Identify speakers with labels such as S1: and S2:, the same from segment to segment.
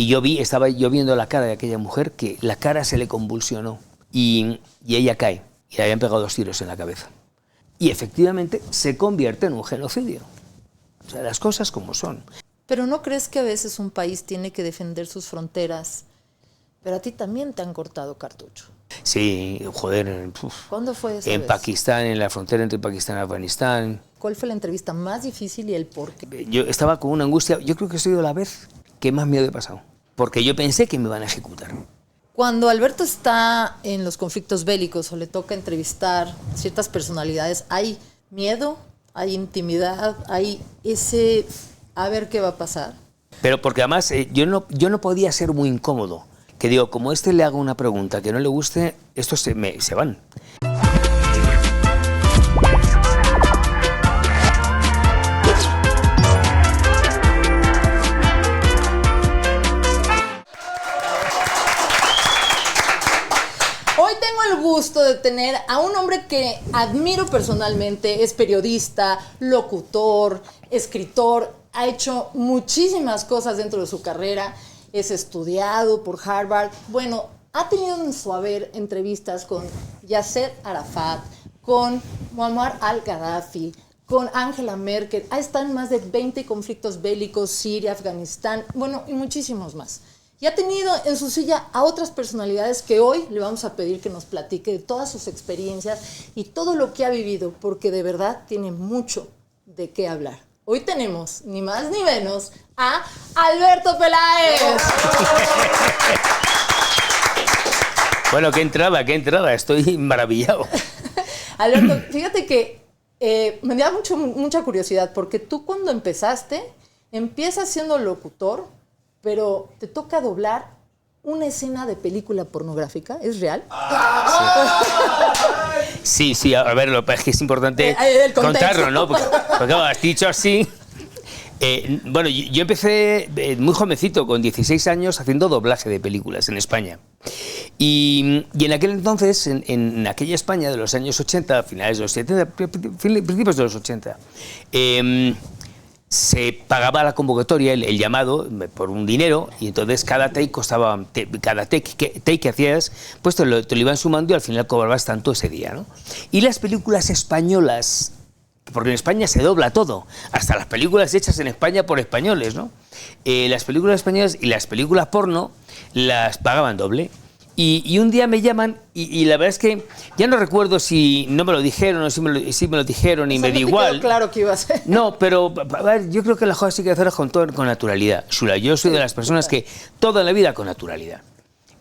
S1: Y estaba yo viendo la cara de aquella mujer, que la cara se le convulsionó y ella cae. Y le habían pegado 2 tiros en la cabeza. Y efectivamente se convierte en un genocidio. O sea, las cosas como son.
S2: Pero ¿no crees que a veces un país tiene que defender sus fronteras? Pero a ti también te han cortado cartucho.
S1: Sí, joder.
S2: ¿Cuándo fue esa
S1: en
S2: vez?
S1: Pakistán, en la frontera entre Pakistán y Afganistán.
S2: ¿Cuál fue la entrevista más difícil y el por qué?
S1: Yo estaba con una angustia. Yo creo que ha sido la vez que más miedo he pasado. Porque yo pensé que me iban a ejecutar.
S2: Cuando Alberto está en los conflictos bélicos o le toca entrevistar ciertas personalidades, ¿hay miedo? ¿Hay intimidad? ¿Hay ese a ver qué va a pasar?
S1: Pero porque además yo no podía ser muy incómodo. Que digo, como le haga una pregunta que no le guste, estos se van.
S2: Hoy tengo el gusto de tener a un hombre que admiro personalmente. Es periodista, locutor, escritor, ha hecho muchísimas cosas dentro de su carrera. Es estudiado por Harvard. Bueno, ha tenido en su haber entrevistas con Yasser Arafat, con Muammar al-Gaddafi, con Angela Merkel. Ha estado en más de 20 conflictos bélicos, Siria, Afganistán, bueno, y muchísimos más. Y ha tenido en su silla a otras personalidades que hoy le vamos a pedir que nos platique de todas sus experiencias y todo lo que ha vivido, porque de verdad tiene mucho de qué hablar. Hoy tenemos, ni más ni menos, a Alberto Peláez.
S1: Bueno, qué entrada, estoy maravillado.
S2: Alberto, fíjate que me da mucha curiosidad, porque tú cuando empiezas siendo locutor, pero te toca doblar una escena de película pornográfica, ¿es real?
S1: Sí, a ver, es que es importante contarlo, ¿no? Porque claro, has dicho así. Bueno, yo empecé muy jovencito, con 16 años, haciendo doblaje de películas en España. Y en aquel entonces, en aquella España de los años 80, finales de los 70, principios de los 80, se pagaba la convocatoria, el llamado, por un dinero, y entonces cada take costaba, cada take que hacías, pues te lo iban sumando y al final cobrabas tanto ese día, ¿no? Y las películas españolas, porque en España se dobla todo, hasta las películas hechas en España por españoles, ¿no? Las películas españolas y las películas porno las pagaban doble. Y un día me llaman y la verdad es que ya no recuerdo si no me lo dijeron o si me lo dijeron y me da igual.
S2: Claro que iba a ser.
S1: No, pero a ver, yo creo que las cosas hay que hacerlas con naturalidad. Shula, yo soy de las personas que toda la vida con naturalidad.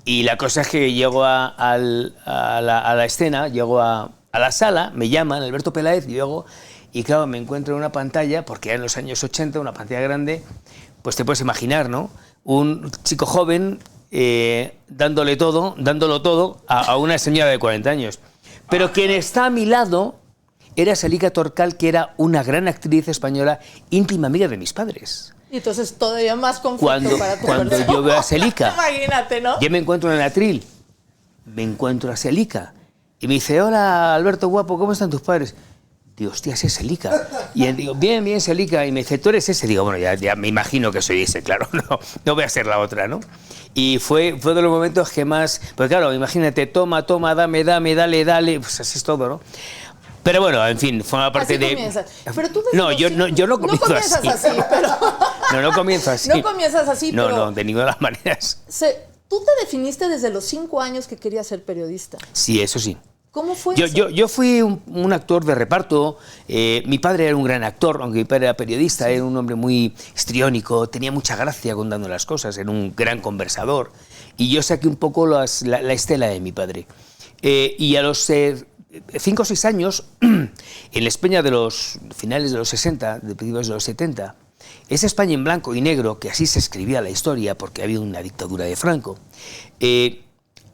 S1: Y la cosa es que llego a la escena, llego a la sala, me llaman, Alberto Peláez, y llego, y claro, me encuentro en una pantalla, porque en los años 80, una pantalla grande, pues te puedes imaginar, ¿no? Un chico joven dándolo todo a una señora de 40 años. Pero quien está a mi lado era Selika Torcal, que era una gran actriz española, íntima amiga de mis padres.
S2: Y entonces todavía más conflicto para tu
S1: Cuando
S2: persona.
S1: yo veo a Selika,
S2: imagínate, ¿no?
S1: yo me encuentro en el atril, me encuentro a Selika, y me dice, hola Alberto guapo, ¿cómo están tus padres? Digo, hostia, ese es Selika. Y él digo, bien, Selika. Y me dice, ¿tú eres ese? Digo, bueno, ya me imagino que soy ese, claro, no voy a ser la otra, ¿no? Y fue de los momentos que más... Pues claro, imagínate, toma, dame, dale, pues así es todo, ¿no? Pero bueno, en fin, forma parte
S2: así
S1: de...
S2: Comienzas. Pero tú
S1: yo no comienzo así. No comienzo así.
S2: No comienzas así, pero...
S1: No, de ninguna de las maneras.
S2: Tú te definiste desde los 5 años que querías ser periodista.
S1: Sí, eso sí.
S2: ¿Cómo fue eso?
S1: Yo fui un actor de reparto. Mi padre era un gran actor, aunque mi padre era periodista, sí. Era un hombre muy histriónico, tenía mucha gracia contando las cosas, era un gran conversador. Y yo saqué un poco la estela de mi padre. Y a los 5 o 6 años, en la España de los finales de los 60, de principios de los 70, esa España en blanco y negro, que así se escribía la historia porque había una dictadura de Franco,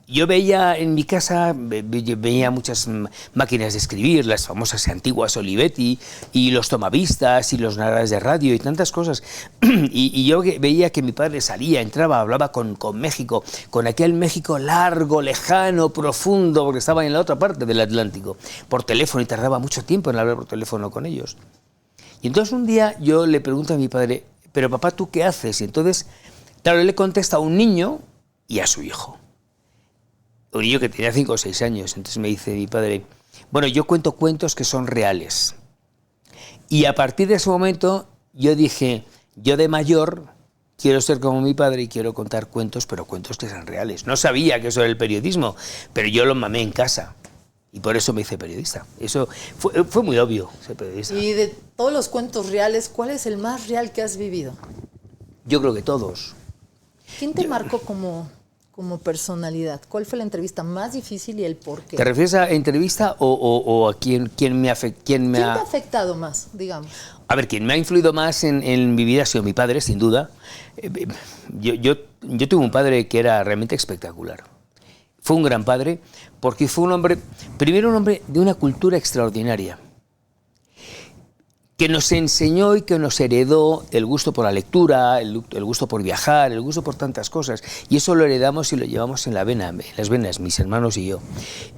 S1: yo veía en mi casa, veía muchas máquinas de escribir, las famosas antiguas Olivetti, y los tomavistas, y los narradores de radio, y tantas cosas. Y yo veía que mi padre salía, entraba, hablaba con México, con aquel México largo, lejano, profundo, porque estaba en la otra parte del Atlántico, por teléfono, y tardaba mucho tiempo en hablar por teléfono con ellos. Y entonces un día yo le pregunto a mi padre, pero papá, ¿tú qué haces? Y entonces Claro, él le contesta a un niño y a su hijo. Un niño que tenía 5 o 6 años. Entonces me dice mi padre, bueno, yo cuento cuentos que son reales. Y a partir de ese momento yo dije, yo de mayor quiero ser como mi padre y quiero contar cuentos, pero cuentos que sean reales. No sabía que eso era el periodismo, pero yo lo mamé en casa. Y por eso me hice periodista. Eso fue muy obvio, ser periodista.
S2: Y de todos los cuentos reales, ¿cuál es el más real que has vivido?
S1: Yo creo que todos.
S2: ¿Quién te marcó como personalidad? ¿Cuál fue la entrevista más difícil y el por qué?
S1: ¿Te refieres a entrevista o a quién me ha...
S2: ¿Quién te ha afectado más, digamos?
S1: A ver, quien me ha influido más en mi vida ha sido mi padre, sin duda. Yo tuve un padre que era realmente espectacular. Fue un gran padre porque fue un hombre, primero un hombre de una cultura extraordinaria, que nos enseñó y que nos heredó el gusto por la lectura, el gusto por viajar, el gusto por tantas cosas. Y eso lo heredamos y lo llevamos en las venas, mis hermanos y yo.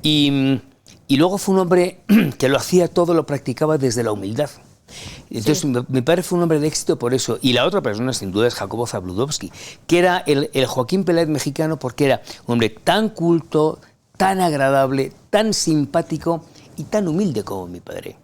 S1: Y luego fue un hombre que lo hacía todo, lo practicaba desde la humildad. Entonces, sí. Mi padre fue un hombre de éxito por eso. Y la otra persona, sin duda, es Jacobo Zabludovsky, que era el Joaquín Peláez mexicano, porque era un hombre tan culto, tan agradable, tan simpático y tan humilde como mi padre.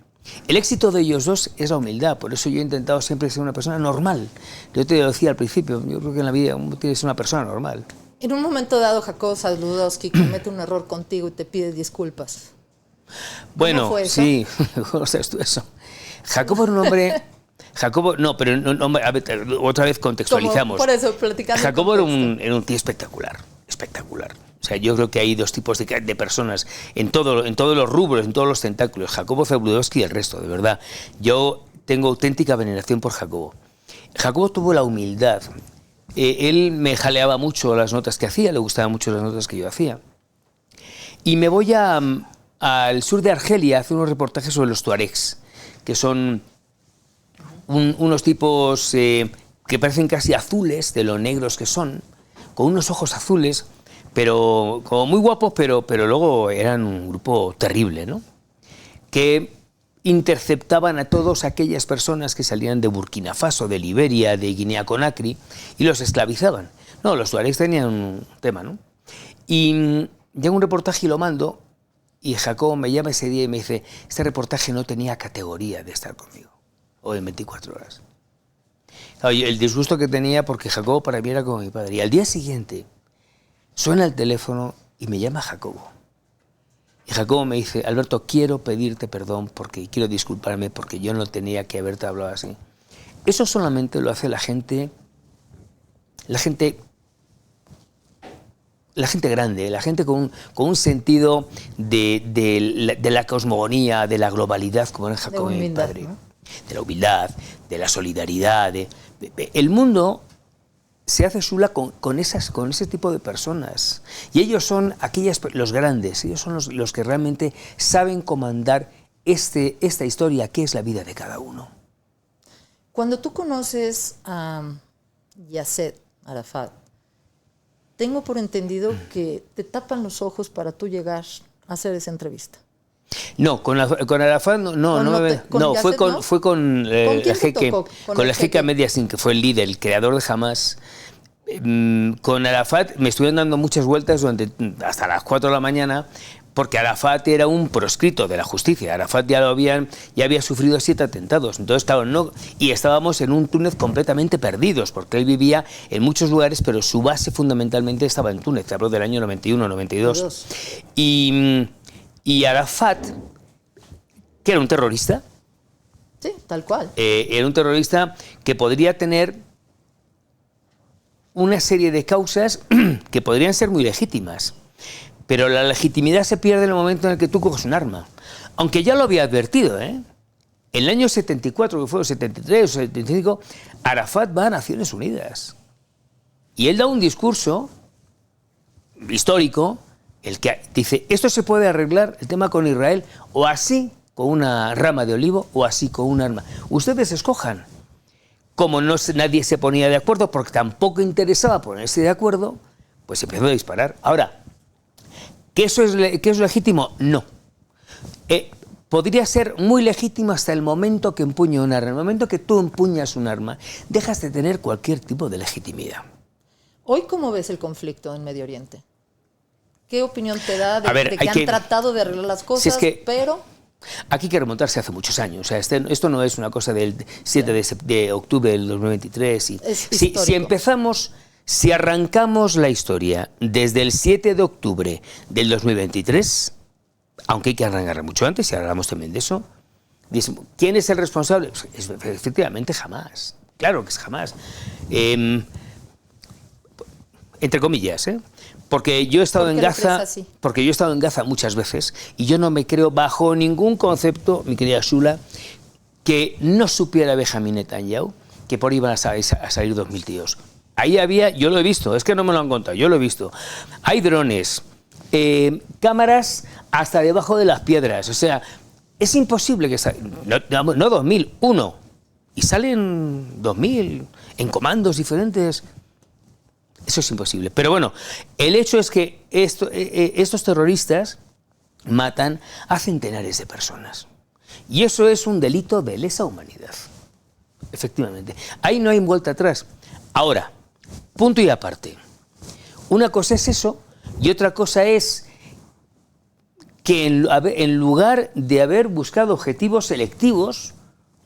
S1: El éxito de ellos dos es la humildad, por eso yo he intentado siempre ser una persona normal. Yo te lo decía al principio, yo creo que en la vida uno tiene que ser una persona normal.
S2: En un momento dado, Jacobo Zabludovsky comete un error contigo y te pide disculpas.
S1: Bueno,
S2: fue eso?
S1: Sí, ¿cómo sabes tú eso? Jacobo era un hombre... Jacobo, no, pero no, a ver, otra vez contextualizamos.
S2: Por eso, platicando.
S1: Jacobo era un tío espectacular, espectacular. O sea, yo creo que hay dos tipos de personas en todos los rubros, en todos los tentáculos. Jacobo Zabludovsky y el resto, de verdad. Yo tengo auténtica veneración por Jacobo. Jacobo tuvo la humildad. Él me jaleaba mucho las notas que hacía, le gustaban mucho las notas que yo hacía. Y me voy al sur de Argelia a hacer unos reportajes sobre los tuaregs, que son unos tipos que parecen casi azules, de lo negros que son, con unos ojos azules, pero como muy guapos, pero luego eran un grupo terrible, ¿no? Que interceptaban a todas aquellas personas que salían de Burkina Faso, de Liberia, de Guinea Conakry, y los esclavizaban. No, los tuaregs tenían un tema, ¿no? Y llega un reportaje y lo mando, y Jacobo me llama ese día y me dice, este reportaje no tenía categoría de estar conmigo, o en 24 horas. Claro, el disgusto que tenía, porque Jacobo para mí era como mi padre. Y al día siguiente suena el teléfono y me llama Jacobo. Y Jacobo me dice, Alberto, quiero pedirte perdón porque quiero disculparme porque yo no tenía que haberte hablado así. Eso solamente lo hace la gente grande, la gente con un sentido de la cosmogonía, de la globalidad, como era Jacobo, mi padre. ¿No? De la humildad, de la solidaridad. El mundo se hace sula con ese tipo de personas. Y ellos son los grandes, ellos son los que realmente saben comandar esta historia que es la vida de cada uno.
S2: Cuando tú conoces a Yasser Arafat, tengo por entendido que te tapan los ojos para tú llegar a hacer esa entrevista.
S1: No, con Arafat fue con el jeque Ahmed Yassin, que fue el líder, el creador de Hamas. Con Arafat me estuvieron dando muchas vueltas hasta las 4 de la mañana, porque Arafat era un proscrito de la justicia. Arafat ya había sufrido 7 atentados. Entonces, claro, y estábamos en un Túnez completamente perdidos, porque él vivía en muchos lugares, pero su base fundamentalmente estaba en Túnez. Te hablo del año 91, 92. Y Arafat, que era un terrorista.
S2: Sí, tal cual.
S1: Era un terrorista que podría tener una serie de causas que podrían ser muy legítimas. Pero la legitimidad se pierde en el momento en el que tú coges un arma. Aunque ya lo había advertido, ¿eh? En el año 74, que fue el 73 o 75, Arafat va a Naciones Unidas. Y él da un discurso histórico, el que dice, esto se puede arreglar, el tema con Israel, o así, con una rama de olivo, o así, con un arma. Ustedes escojan. Como nadie se ponía de acuerdo, porque tampoco interesaba ponerse de acuerdo, pues se empezó a disparar. Ahora, ¿que eso es legítimo? No. Podría ser muy legítimo hasta el momento que empuño un arma. En el momento que tú empuñas un arma, dejas de tener cualquier tipo de legitimidad.
S2: Hoy, ¿cómo ves el conflicto en Medio Oriente? ¿Qué opinión te da de que han tratado de arreglar las cosas,
S1: si es que,
S2: pero...?
S1: Aquí hay que remontarse hace muchos años. O sea, esto no es una cosa del 7 de octubre del 2023. Si arrancamos la historia desde el 7 de octubre del 2023, aunque hay que arrancarla mucho antes, y hablamos también de eso, ¿quién es el responsable? Pues, efectivamente, jamás. Claro que es jamás. Entre comillas, porque yo he estado en Gaza, muchas veces, y yo no me creo bajo ningún concepto, mi querida Shula, que no supiera Benjamin Netanyahu que por ahí iban a salir 2.000 tíos. Ahí había, yo lo he visto, es que no me lo han contado, yo lo he visto. Hay drones, cámaras hasta debajo de las piedras, o sea, es imposible que no 2.000, uno, y salen 2.000 en comandos diferentes. Eso es imposible. Pero bueno, el hecho es que estos terroristas matan a centenares de personas. Y eso es un delito de lesa humanidad. Efectivamente. Ahí no hay vuelta atrás. Ahora, punto y aparte. Una cosa es eso y otra cosa es que en lugar de haber buscado objetivos selectivos,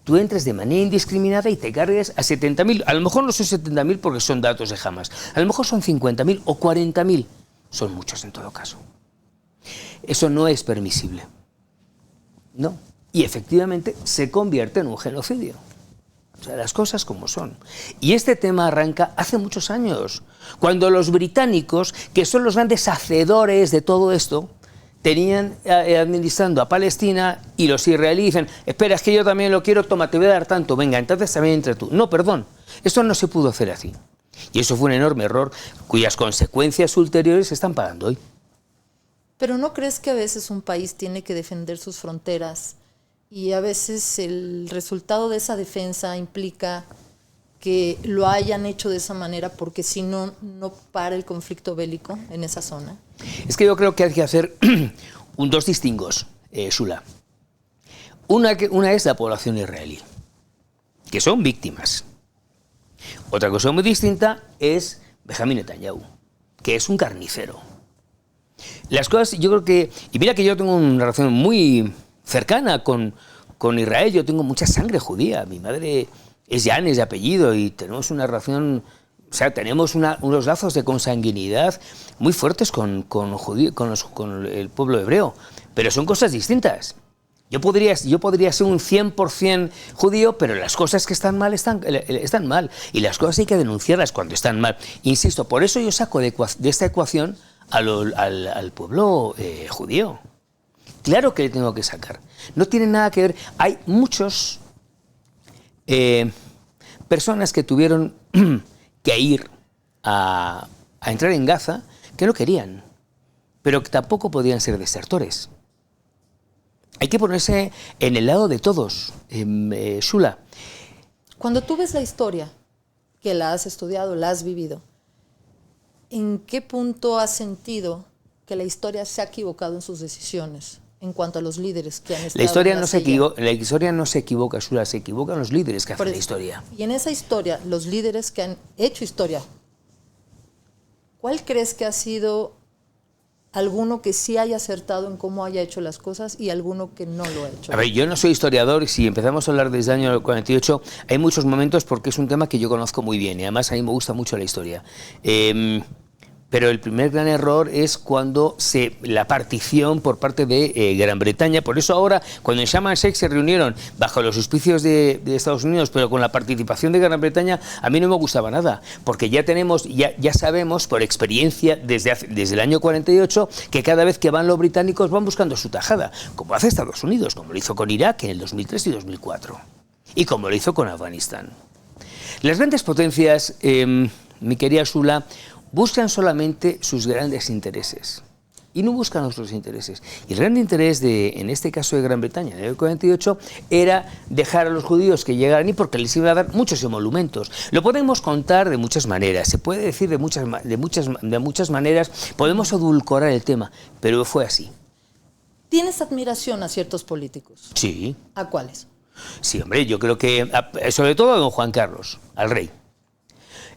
S1: tú entres de manera indiscriminada y te cargues a 70.000. A lo mejor no son 70.000 porque son datos de Hamas. A lo mejor son 50.000 o 40.000. Son muchos en todo caso. Eso no es permisible. No. Y efectivamente se convierte en un genocidio. O sea, las cosas como son. Y este tema arranca hace muchos años, cuando los británicos, que son los grandes hacedores de todo esto, tenían administrando a Palestina y los israelíes dicen, espera, es que yo también lo quiero, toma, te voy a dar tanto, venga, entonces también entre tú. No, perdón, esto no se pudo hacer así. Y eso fue un enorme error cuyas consecuencias ulteriores se están pagando hoy.
S2: Pero ¿no crees que a veces un país tiene que defender sus fronteras y a veces el resultado de esa defensa implica que lo hayan hecho de esa manera porque si no, no para el conflicto bélico en esa zona?
S1: Es que yo creo que hay que hacer dos distingos, Shula. Una es la población israelí, que son víctimas. Otra cosa muy distinta es Benjamin Netanyahu, que es un carnicero. Las cosas, yo creo que... Y mira que yo tengo una relación muy cercana con Israel, yo tengo mucha sangre judía, mi madre es Yanes de apellido y tenemos una relación... O sea, tenemos unos lazos de consanguinidad muy fuertes con el pueblo hebreo, pero son cosas distintas. Yo podría ser un 100% judío, pero las cosas que están mal están mal, y las cosas hay que denunciarlas cuando están mal. Insisto, por eso yo saco de esta ecuación al pueblo judío. Claro que le tengo que sacar. No tiene nada que ver. Hay muchos personas que tuvieron que ir a entrar en Gaza que no querían, pero que tampoco podían ser desertores. Hay que ponerse en el lado de todos, Shula.
S2: Cuando tú ves la historia, que la has estudiado, la has vivido, ¿en qué punto has sentido que la historia se ha equivocado en sus decisiones en cuanto a los líderes que han estado
S1: la historia
S2: en
S1: no se equivoca, la historia no se equivoca, Shula, se equivocan los líderes que hacen la historia.
S2: Y en esa historia, los líderes que han hecho historia, ¿cuál crees que ha sido alguno que sí haya acertado en cómo haya hecho las cosas y alguno que no lo ha hecho?
S1: A ver, yo no soy historiador y si empezamos a hablar desde el año 48, hay muchos momentos porque es un tema que yo conozco muy bien y además a mí me gusta mucho la historia. Pero el primer gran error es cuando la partición por parte de Gran Bretaña. Por eso ahora, cuando en Sharm el-Sheikh se reunieron bajo los auspicios de Estados Unidos, pero con la participación de Gran Bretaña, a mí no me gustaba nada, porque ya sabemos por experiencia desde el año 48 que cada vez que van los británicos van buscando su tajada, como hace Estados Unidos, como lo hizo con Irak en el 2003 y 2004, y como lo hizo con Afganistán. Las grandes potencias, mi querida Shula, buscan solamente sus grandes intereses y no buscan otros intereses. Y el gran interés en este caso de Gran Bretaña, en el 48, era dejar a los judíos que llegaran y porque les iba a dar muchos emolumentos. Lo podemos contar de muchas maneras, se puede decir de muchas maneras, podemos edulcorar el tema, pero fue así.
S2: ¿Tienes admiración a ciertos políticos?
S1: Sí.
S2: ¿A cuáles?
S1: Sí, hombre, yo creo que, sobre todo a don Juan Carlos, al rey.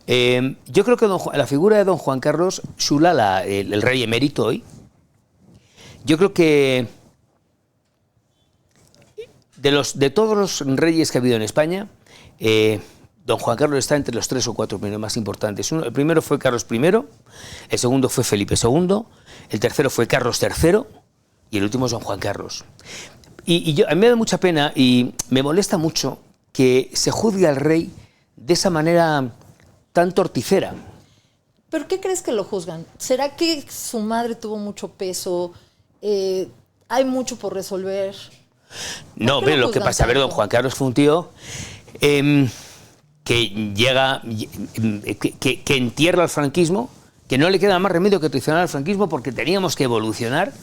S1: Yo creo que la figura de don Juan Carlos Xula, el rey emérito hoy, yo creo que de todos los reyes que ha habido en España, don Juan Carlos está entre los 3 o 4 primeros más importantes. El primero fue Carlos I, el segundo fue Felipe II, el tercero fue Carlos III y el último es don Juan Carlos. A mí me da mucha pena y me molesta mucho que se juzgue al rey de esa manera tan torticera.
S2: ¿Pero qué crees que lo juzgan? ¿Será que su madre tuvo mucho peso? ¿Hay mucho por resolver?
S1: No, pero lo que pasa, a ver, don Juan Carlos fue un tío que llega, que entierra al franquismo, que no le queda más remedio que traicionar al franquismo porque teníamos que evolucionar.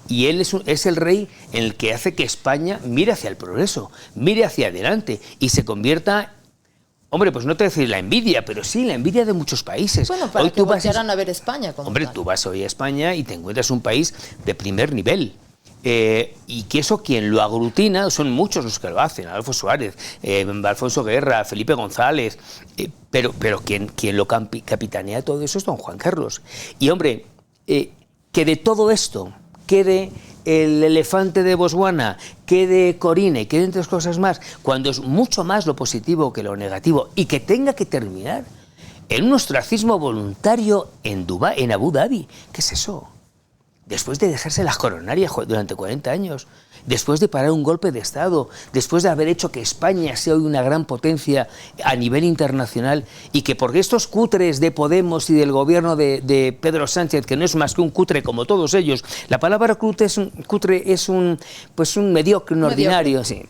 S1: Y él es el rey en el que hace que España mire hacia el progreso, mire hacia adelante y se convierta, hombre, pues no te voy a decir la envidia, pero sí la envidia de muchos países.
S2: Bueno, para
S1: hoy
S2: que voltearan a ver España.
S1: Hombre, tú vas hoy a España y te encuentras un país de primer nivel. Y que eso quien lo aglutina, son muchos los que lo hacen, Adolfo Suárez, Alfonso Guerra, Felipe González, pero quien lo capitanea todo eso es don Juan Carlos. Y hombre, que de todo esto quede el elefante de Botswana, quede Corine, queden 3 cosas más, cuando es mucho más lo positivo que lo negativo, y que tenga que terminar en un ostracismo voluntario en Abu Dhabi. ¿Qué es eso? Después de dejarse las coronarias durante 40 años, después de parar un golpe de Estado, después de haber hecho que España sea hoy una gran potencia a nivel internacional, y que porque estos cutres de Podemos y del gobierno de Pedro Sánchez, que no es más que un cutre como todos ellos, la palabra cutre es un mediocre, un ordinario, sí.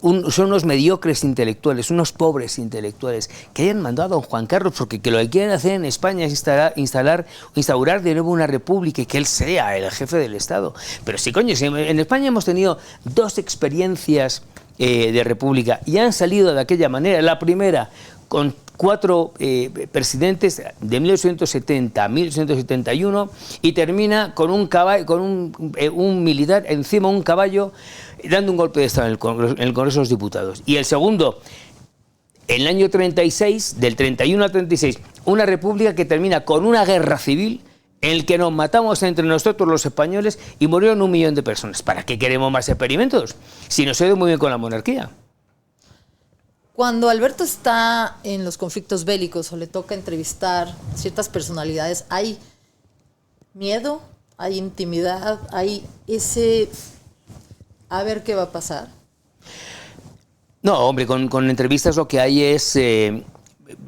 S1: Son unos mediocres intelectuales, unos pobres intelectuales, que hayan mandado a don Juan Carlos, porque lo que quieren hacer en España es instaurar de nuevo una república y que él sea el jefe del Estado. Pero sí, coño, si en España hemos tenido 2 experiencias de república y han salido de aquella manera. La primera, con 4 presidentes de 1870 a 1871, y termina con un caballo, con un militar encima de un caballo, dando un golpe de Estado en el Congreso de los Diputados. Y el segundo, en el año 36, del 31 al 36, una república que termina con una guerra civil en el que nos matamos entre nosotros los españoles y murieron 1 millón de personas. ¿Para qué queremos más experimentos? Si nos ha ido muy bien con la monarquía.
S2: Cuando Alberto está en los conflictos bélicos o le toca entrevistar ciertas personalidades, ¿hay miedo? ¿Hay intimidad? ¿Hay ese a ver qué va a pasar?
S1: No, hombre, con entrevistas lo que hay es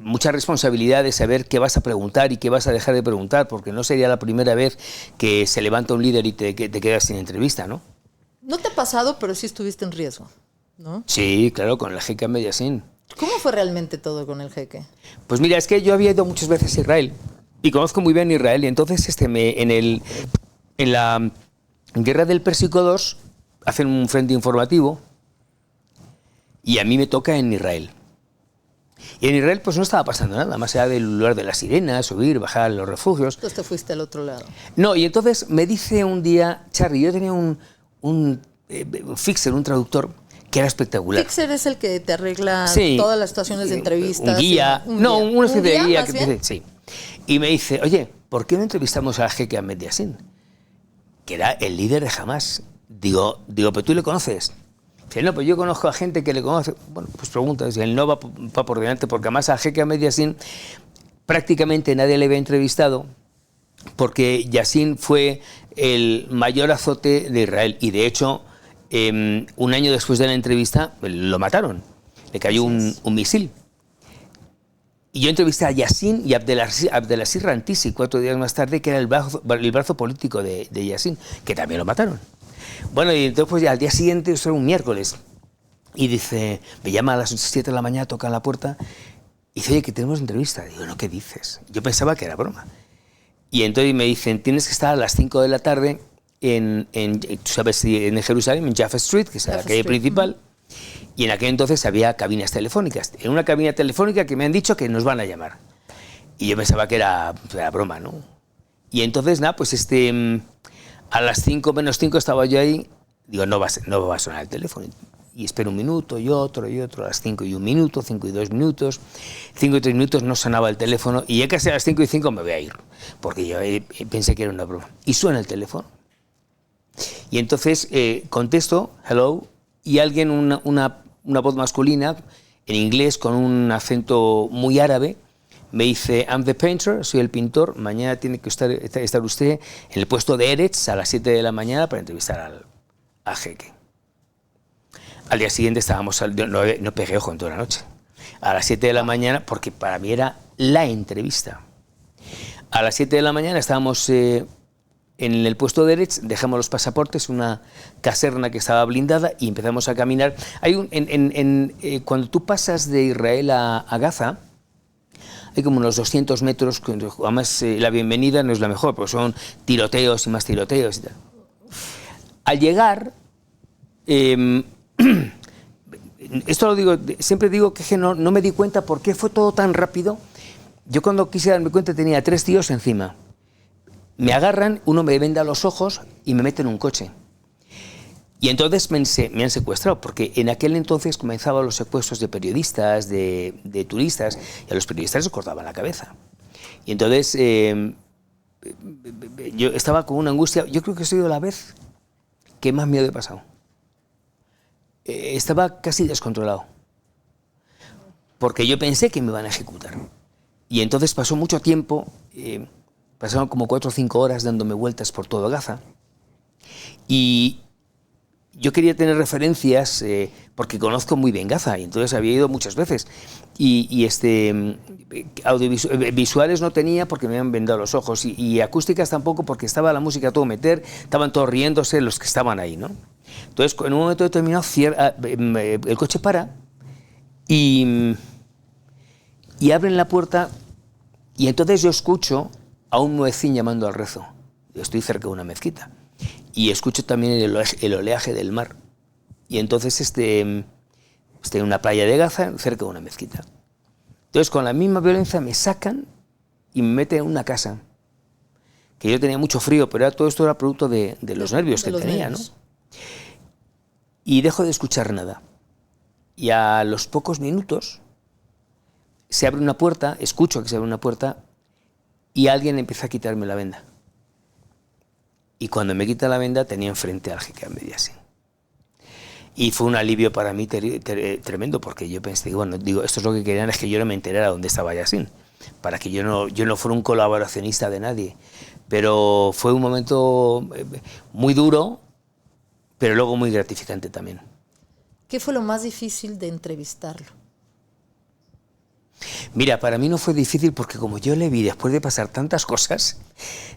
S1: mucha responsabilidad de saber qué vas a preguntar y qué vas a dejar de preguntar, porque no sería la primera vez que se levanta un líder y te quedas sin entrevista, ¿no?
S2: No te ha pasado, pero sí estuviste en riesgo, ¿no?
S1: Sí, claro, con el jeque Ahmed Yassin.
S2: ¿Cómo fue realmente todo con el jeque?
S1: Pues mira, es que yo había ido muchas veces a Israel y conozco muy bien Israel, y entonces en la Guerra del Pérsico II hacen un frente informativo y a mí me toca en Israel. Y en Israel pues no estaba pasando nada, más allá del lugar de las sirenas, subir, bajar a los refugios.
S2: Entonces te fuiste al otro lado.
S1: No, y entonces me dice un día, Charly, yo tenía un fixer, un traductor, que era espectacular.
S2: Fixer es el que te arregla
S1: sí,
S2: todas las situaciones de entrevistas.
S1: Un guía, una especie de guía.
S2: Sí.
S1: Y me dice, oye, ¿por qué no entrevistamos al jeque Ahmed Yassin? Que era el líder de Hamás. Digo, ¿pero tú le conoces? Dice, no, pues yo conozco a gente que le conoce. Bueno, pues pregunta, si él no va por delante, porque además al jeque Ahmed Yassin prácticamente nadie le había entrevistado, porque Yassin fue el mayor azote de Israel, y de hecho, un año después de la entrevista, lo mataron. Le cayó un misil. Y yo entrevisté a Yassin y a Abdelaziz Rantisi 4 días más tarde, que era el brazo político de Yassin, que también lo mataron. Bueno, y entonces pues ya al día siguiente, eso era un miércoles, y dice, me llama a las 7 de la mañana, toca la puerta, y dice, oye, que tenemos entrevista. Digo, no, ¿qué dices? Yo pensaba que era broma. Y entonces me dicen, tienes que estar a las 5 de la tarde tú sabes, en Jerusalén, en Jaffa Street, que es la calle principal, y en aquel entonces había cabinas telefónicas. En una cabina telefónica que me han dicho que nos van a llamar. Y yo pensaba que era broma, ¿no? Y entonces, nada, pues a las 5 menos 5 estaba yo ahí, digo, no va a sonar el teléfono. Y espero un minuto y otro, a las 5 y 1 minuto, 5 y 2 minutos, 5 y 3 minutos no sonaba el teléfono y ya casi a las 5 y 5 me voy a ir, porque yo pensé que era una broma. Y suena el teléfono. Y entonces contesto, hello, y alguien, una voz masculina, en inglés, con un acento muy árabe, me dice, I'm the painter, soy el pintor, mañana tiene que estar usted en el puesto de Eretz a las 7 de la mañana para entrevistar al jeque. Al día siguiente estábamos, no pegué ojo en toda la noche, a las 7 de la mañana, porque para mí era la entrevista. A las 7 de la mañana estábamos en el puesto de Eretz, dejamos los pasaportes, una caserna que estaba blindada y empezamos a caminar. Hay cuando tú pasas de Israel a Gaza, hay como unos 200 metros, además la bienvenida no es la mejor, porque son tiroteos y más tiroteos y tal. Al llegar, esto lo digo, siempre digo que no me di cuenta por qué fue todo tan rápido. Yo cuando quise darme cuenta tenía 3 tíos encima. Me agarran, uno me venda los ojos y me meten en un coche. Y entonces me han secuestrado, porque en aquel entonces comenzaban los secuestros de periodistas, de turistas, y a los periodistas les cortaban la cabeza. Y entonces yo estaba con una angustia, yo creo que ha sido la vez que más miedo he pasado. Estaba casi descontrolado, porque yo pensé que me iban a ejecutar. Y entonces pasó mucho tiempo, pasaron como 4 o 5 horas dándome vueltas por todo Gaza, y yo quería tener referencias porque conozco muy bien Gaza y entonces había ido muchas veces y visuales no tenía porque me habían vendado los ojos y acústicas tampoco porque estaba la música a todo meter, estaban todos riéndose los que estaban ahí, ¿no? Entonces en un momento determinado el coche para y abren la puerta y entonces yo escucho a un muecín llamando al rezo. Yo estoy cerca de una mezquita. Y escucho también el oleaje del mar. Y entonces en una playa de Gaza, cerca de una mezquita. Entonces, con la misma violencia me sacan y me meten en una casa. Que yo tenía mucho frío, pero todo esto era producto de los nervios que tenía, ¿no? Y dejo de escuchar nada. Y a los pocos minutos se abre una puerta, escucho que se abre una puerta y alguien empieza a quitarme la venda. Y cuando me quita la venda tenía enfrente al jeque Ahmed Yassin. Y fue un alivio para mí tremendo, porque yo pensé, bueno, digo, esto es lo que querían, es que yo no me enterara dónde estaba Yassin, para que yo no fuera un colaboracionista de nadie. Pero fue un momento muy duro, pero luego muy gratificante también.
S2: ¿Qué fue lo más difícil de entrevistarlo?
S1: Mira, para mí no fue difícil porque como yo le vi después de pasar tantas cosas,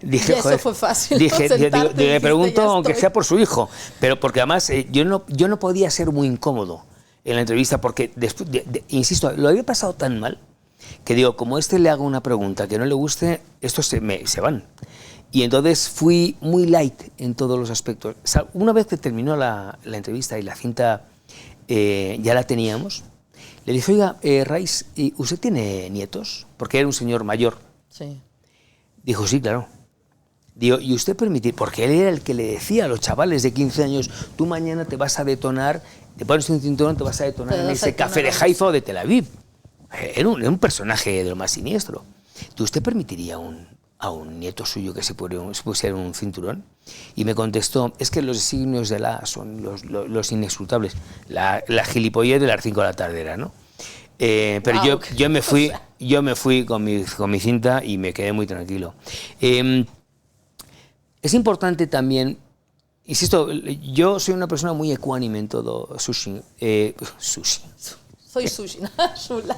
S1: dije,
S2: y eso
S1: joder,
S2: fue fácil.
S1: Dije, le pregunto, aunque sea por su hijo, pero porque además yo no podía ser muy incómodo en la entrevista porque, después, insisto, lo había pasado tan mal que digo, como le hago una pregunta que no le guste, estos se van. Y entonces fui muy light en todos los aspectos. O sea, una vez que terminó la entrevista y la cinta ya la teníamos, le dije, oiga, Raiz, ¿usted tiene nietos? Porque era un señor mayor.
S2: Sí.
S1: Dijo, sí, claro. Digo, ¿y usted permitir? Porque él era el que le decía a los chavales de 15 años, tú mañana te vas a detonar, te pones un cinturón, te vas a detonar en ese café de Haifa o de Tel Aviv. Era un personaje de lo más siniestro. ¿Usted permitiría a un nieto suyo que se pusiera un cinturón? Y me contestó, es que los signos de la son los inescrutables. La gilipollez de las 5 de la tarde era, ¿no? Pero
S2: wow,
S1: yo me fui con mi cinta y me quedé muy tranquilo. Es importante también, insisto, yo soy una persona muy ecuánime en todo sushi.
S2: Soy sushi, Shula.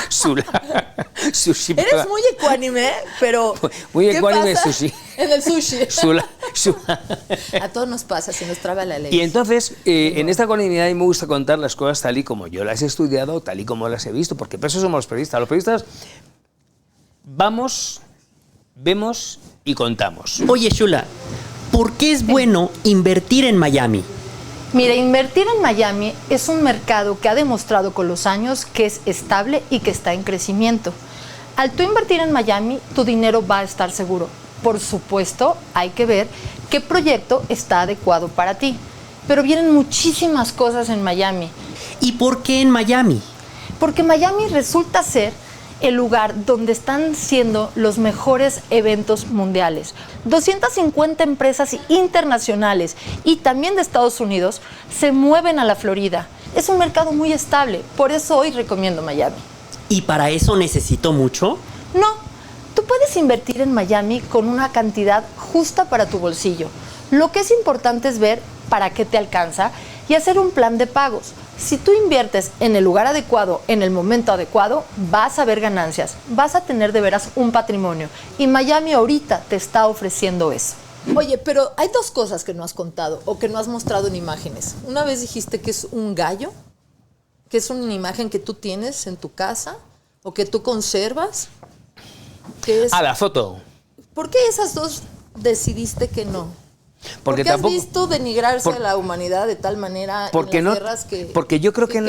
S1: Sushi.
S2: Eres muy ecuánime, pero
S1: muy ecuánime
S2: ¿qué pasa
S1: sushi.
S2: En el sushi.
S1: Shula.
S2: A todos nos pasa, se nos traba la ley.
S1: Y entonces, en esta ecuanimidad me gusta contar las cosas tal y como yo las he estudiado, tal y como las he visto, porque por eso somos los periodistas. Los periodistas vamos, vemos y contamos.
S3: Oye, Shula, ¿por qué es bueno invertir en Miami?
S2: Mira, invertir en Miami es un mercado que ha demostrado con los años que es estable y que está en crecimiento. Al tú invertir en Miami, tu dinero va a estar seguro. Por supuesto, hay que ver qué proyecto está adecuado para ti. pero vienen muchísimas cosas en Miami.
S3: ¿Y por qué en Miami?
S2: Porque Miami resulta ser el lugar donde están siendo los mejores eventos mundiales. 250 empresas internacionales y también de Estados Unidos se mueven a la Florida. Es un mercado muy estable, por eso hoy recomiendo Miami.
S3: ¿Y para eso necesito mucho?
S2: No, tú puedes invertir en Miami con una cantidad justa para tu bolsillo. Lo que es importante es ver para qué te alcanza y hacer un plan de pagos. Si tú inviertes en el lugar adecuado, en el momento adecuado, vas a ver ganancias, vas a tener de veras un patrimonio. Y Miami ahorita te está ofreciendo eso. Oye, pero hay dos cosas que no has contado o que no has mostrado en imágenes. Una vez dijiste que es un gallo, que es una imagen que tú tienes en tu casa o que tú conservas. Que es...
S1: La foto.
S2: ¿Por qué esas dos decidiste que no?
S1: Porque
S2: has
S1: tampoco,
S2: visto denigrarse a la humanidad de tal manera en las guerras que...
S1: Porque yo creo que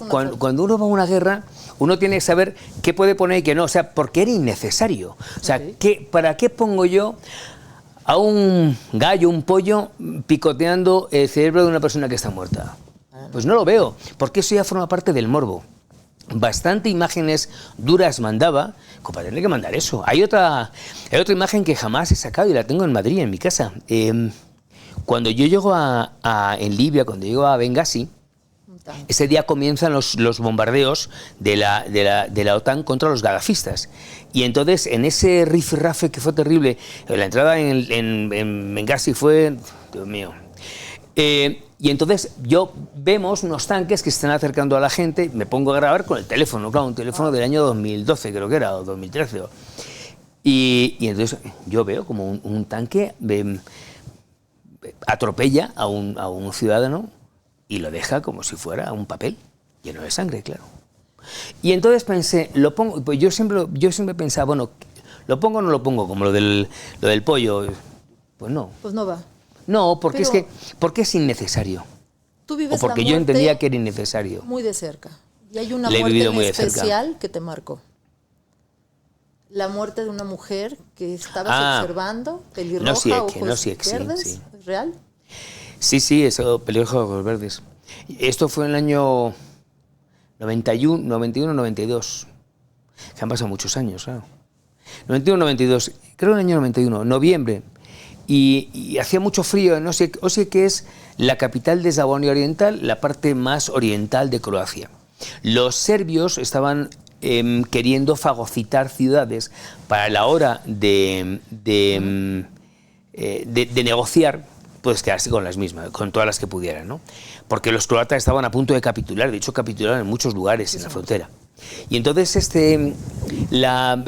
S1: cuando uno va a una guerra, uno tiene que saber qué puede poner y qué no. O sea, porque era innecesario. O sea, ¿para qué pongo yo a un gallo, un pollo, picoteando el cerebro de una persona que está muerta? Pues no lo veo, porque eso ya forma parte del morbo. Bastante imágenes duras mandaba, como para tener que mandar eso. Hay otra imagen que jamás he sacado y la tengo en Madrid, en mi casa. Cuando yo llego en Libia, cuando llego a Benghazi, ese día comienzan los bombardeos de la OTAN contra los gadafistas. Y entonces, en ese rifirrafe que fue terrible, la entrada en Benghazi fue... Dios mío. Y entonces vemos unos tanques que se están acercando a la gente, me pongo a grabar con el teléfono, claro, un teléfono del año 2012 creo que era, o 2013. Y entonces yo veo como un tanque atropella a un ciudadano y lo deja como si fuera un papel, lleno de sangre, claro. Y entonces pensé, lo pongo, pues yo siempre pensaba, bueno, ¿lo pongo o no lo pongo? Como lo del pollo. Pues no.
S2: Pues no va.
S1: No, porque porque es innecesario.
S2: Tú vives
S1: o porque
S2: la
S1: yo
S2: muerte
S1: entendía que era innecesario.
S2: muy de cerca. Y hay una
S1: La he
S2: muerte
S1: vivido
S2: en
S1: muy de
S2: especial
S1: cerca.
S2: que te marcó. La muerte de una mujer que estabas observando, pelirroja, ojos verdes.
S1: Sí.
S2: ¿Es real?
S1: Sí, eso, pelirroja, ojos verdes. Esto fue en el año 91, 92. Que han pasado muchos años, claro. 91, 92. Creo en el año 91, noviembre. Y hacía mucho frío en Osijek, que es la capital de Eslavonia Oriental, la parte más oriental de Croacia. Los serbios estaban queriendo fagocitar ciudades para la hora de negociar, pues quedarse con las mismas, con todas las que pudieran, ¿no? Porque los croatas estaban a punto de capitular, de hecho capitularon en muchos lugares en la frontera. Y entonces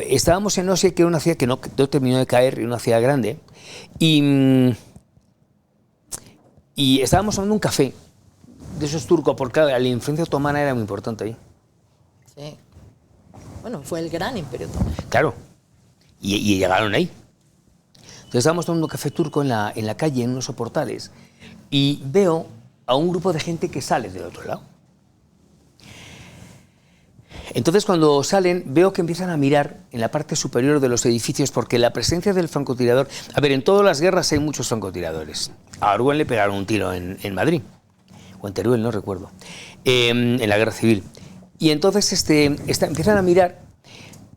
S1: estábamos en Osijek, que era una ciudad que no terminó de caer, era una ciudad grande, y estábamos tomando un café de esos turcos, porque la influencia otomana era muy importante ahí.
S2: Sí. Bueno, fue el gran imperio otomano.
S1: Claro, y llegaron ahí. Entonces estábamos tomando un café turco en la calle, en unos soportales, y veo a un grupo de gente que sale del otro lado. Entonces, cuando salen, veo que empiezan a mirar en la parte superior de los edificios, porque la presencia del francotirador... A ver, en todas las guerras hay muchos francotiradores. A Orwell le pegaron un tiro en Madrid, o en Teruel, no recuerdo, en la guerra civil. Y entonces empiezan a mirar,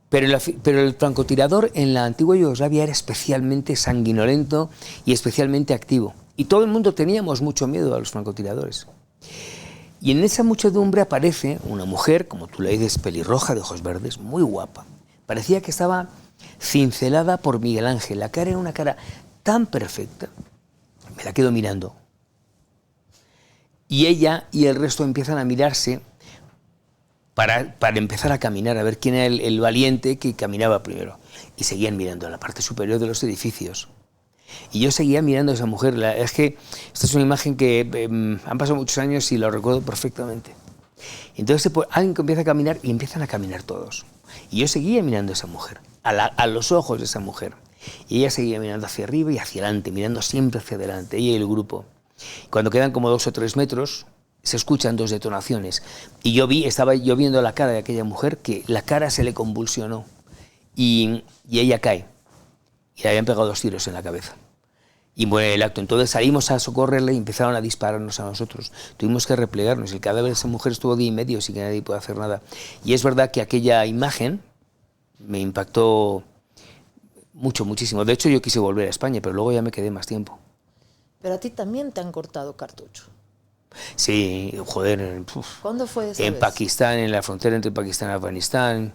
S1: pero el francotirador en la antigua Yugoslavia era especialmente sanguinolento y especialmente activo. Y todo el mundo teníamos mucho miedo a los francotiradores. Y en esa muchedumbre aparece una mujer, como tú le dices, pelirroja, de ojos verdes, muy guapa. Parecía que estaba cincelada por Miguel Ángel. La cara era una cara tan perfecta. Me la quedo mirando. Y ella y el resto empiezan a mirarse para empezar a caminar, a ver quién era el valiente que caminaba primero. Y seguían mirando a la parte superior de los edificios. Y yo seguía mirando a esa mujer. Es que esta es una imagen que han pasado muchos años y lo recuerdo perfectamente. Entonces alguien que empieza a caminar y empiezan a caminar todos. Y yo seguía mirando a esa mujer, a los ojos de esa mujer. Y ella seguía mirando hacia arriba y hacia adelante, mirando siempre hacia adelante, ella y el grupo. Cuando quedan como 2 o 3 metros, se escuchan 2 detonaciones. Y estaba yo viendo la cara de aquella mujer, que la cara se le convulsionó. Y ella cae. Y le habían pegado 2 tiros en la cabeza. y muere el acto. Entonces salimos a socorrerle y empezaron a dispararnos a nosotros. Tuvimos que replegarnos. El cadáver de esa mujer estuvo día y medio sin que nadie pueda hacer nada. Y es verdad que aquella imagen me impactó mucho, muchísimo. De hecho, yo quise volver a España, pero luego ya me quedé más tiempo.
S2: Pero a ti también te han cortado cartucho.
S1: Sí, joder.
S2: ¿Cuándo fue esa
S1: en
S2: vez?
S1: Pakistán, en la frontera entre Pakistán y Afganistán.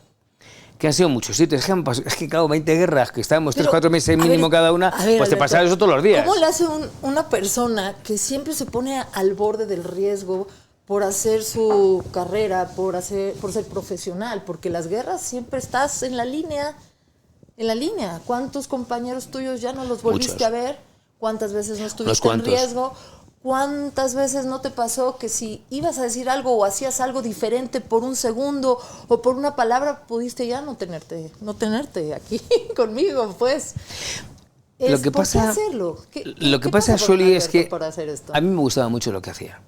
S1: Que han sido muchos sitios. Es que claro, 20 guerras, que estábamos 3 o 4 meses mínimo cada una, pues te
S2: Alberto,
S1: pasaba eso todos los días.
S2: ¿Cómo le hace una persona que siempre se pone al borde del riesgo por hacer su carrera, por ser profesional? Porque las guerras siempre estás en la línea. ¿Cuántos compañeros tuyos ya no los volviste
S1: Muchos.
S2: a ver? ¿Cuántas veces no estuviste en riesgo? ¿Cuántas veces no te pasó que si ibas a decir algo o hacías algo diferente por un segundo o por una palabra, pudiste ya no tenerte aquí conmigo, pues?
S1: Lo que
S2: ¿Por
S1: pasa,
S2: qué hacerlo?
S1: Lo que
S2: ¿Qué
S1: pasa,
S2: por
S1: Soli, es
S2: Alberto
S1: que
S2: para hacer esto?
S1: a mí me gustaba mucho lo que hacía.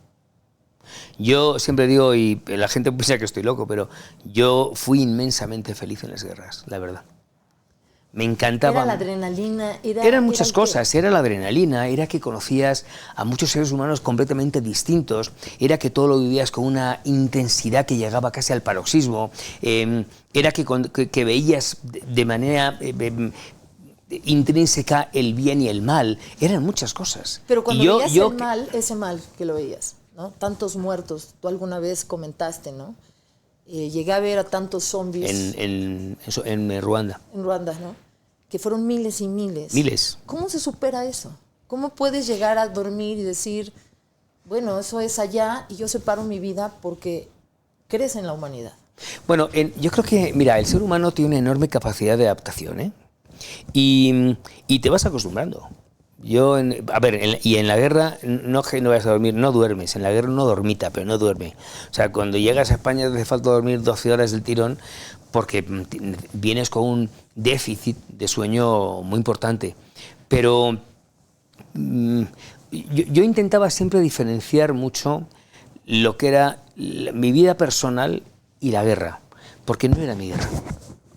S1: Yo siempre digo, y la gente piensa que estoy loco, pero yo fui inmensamente feliz en las guerras, la verdad. Me encantaba.
S2: Era la adrenalina,
S1: Eran muchas
S2: era
S1: cosas, era la adrenalina, era que conocías a muchos seres humanos completamente distintos, era que todo lo vivías con una intensidad que llegaba casi al paroxismo, era que veías de manera intrínseca el bien y el mal, eran muchas cosas.
S2: Pero cuando
S1: Y
S2: veías el mal, ese mal que lo veías, ¿no? Tantos muertos, tú alguna vez comentaste, ¿no? Llegué a ver a tantos zombies
S1: en Ruanda.
S2: En Ruanda, ¿no? Que fueron miles y miles.
S1: Miles.
S2: ¿Cómo se supera eso? ¿Cómo puedes llegar a dormir y decir, bueno, eso es allá y yo separo mi vida porque crees en la humanidad?
S1: Bueno, yo creo que, mira, el ser humano tiene una enorme capacidad de adaptación, ¿eh? Y te vas acostumbrando. Y en la guerra no vas a dormir, no duermes. En la guerra uno dormita, pero no duerme. O sea, cuando llegas a España te hace falta dormir 12 horas del tirón porque vienes con un déficit de sueño muy importante. Pero yo intentaba siempre diferenciar mucho lo que era mi vida personal y la guerra, porque no era mi guerra.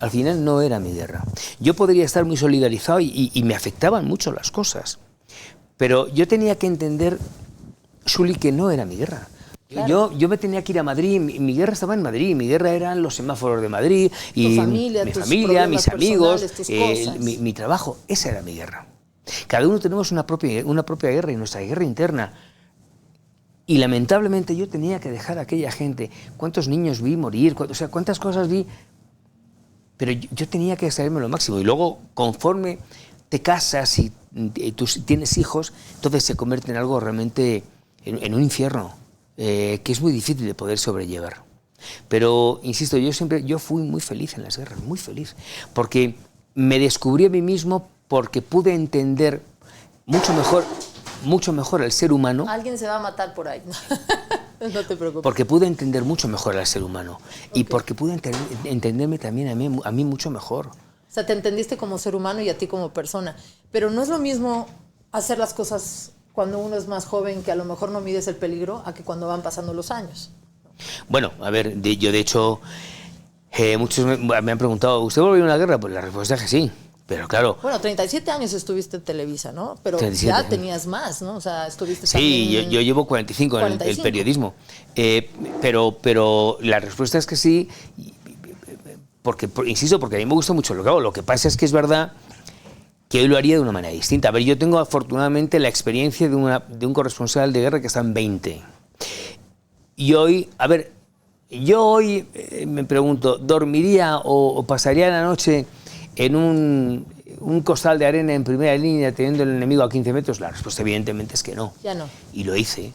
S1: Al final no era mi guerra. Yo podría estar muy solidarizado y me afectaban mucho las cosas. Pero yo tenía que entender, Suli, que no era mi guerra. Claro. Yo me tenía que ir a Madrid, mi guerra estaba en Madrid, mi guerra eran los semáforos de Madrid, y mi familia, mis amigos, mi trabajo, esa era mi guerra. Cada uno tenemos una propia guerra y nuestra guerra interna. Y lamentablemente yo tenía que dejar a aquella gente. ¿Cuántos niños vi morir? ¿Cuántas cosas vi? Pero yo tenía que salirme lo máximo. Y luego, conforme te casas y tú tienes hijos, entonces se convierte en algo realmente, en un infierno, que es muy difícil de poder sobrellevar. Pero, insisto, yo fui muy feliz en las guerras, muy feliz. Porque me descubrí a mí mismo, porque pude entender mucho mejor al ser humano.
S2: Alguien se va a matar por ahí. No te preocupes.
S1: Porque pude entender mucho mejor al ser humano. Okay. Y porque pude entenderme también a mí mucho mejor.
S2: O sea, te entendiste como ser humano y a ti como persona. Pero no es lo mismo hacer las cosas cuando uno es más joven, que a lo mejor no mides el peligro, a que cuando van pasando los años.
S1: Bueno, a ver, yo de hecho, muchos me han preguntado, ¿usted volvió a una guerra? Pues la respuesta es que sí. Pero claro...
S2: Bueno, 37 años estuviste en Televisa, ¿no? Pero 37, ya tenías más, ¿no? O sea, estuviste
S1: sí,
S2: también...
S1: yo llevo 45 en el periodismo. Pero la respuesta es que sí, insisto, porque a mí me gusta mucho lo que hago. Lo que pasa es que es verdad que hoy lo haría de una manera distinta. A ver, yo tengo afortunadamente la experiencia de un corresponsal de guerra que está en 20. Y hoy, yo hoy me pregunto, ¿dormiría o pasaría la noche en un costal de arena en primera línea teniendo el enemigo a 15 metros? La respuesta evidentemente es que no.
S2: Ya no.
S1: Y lo hice.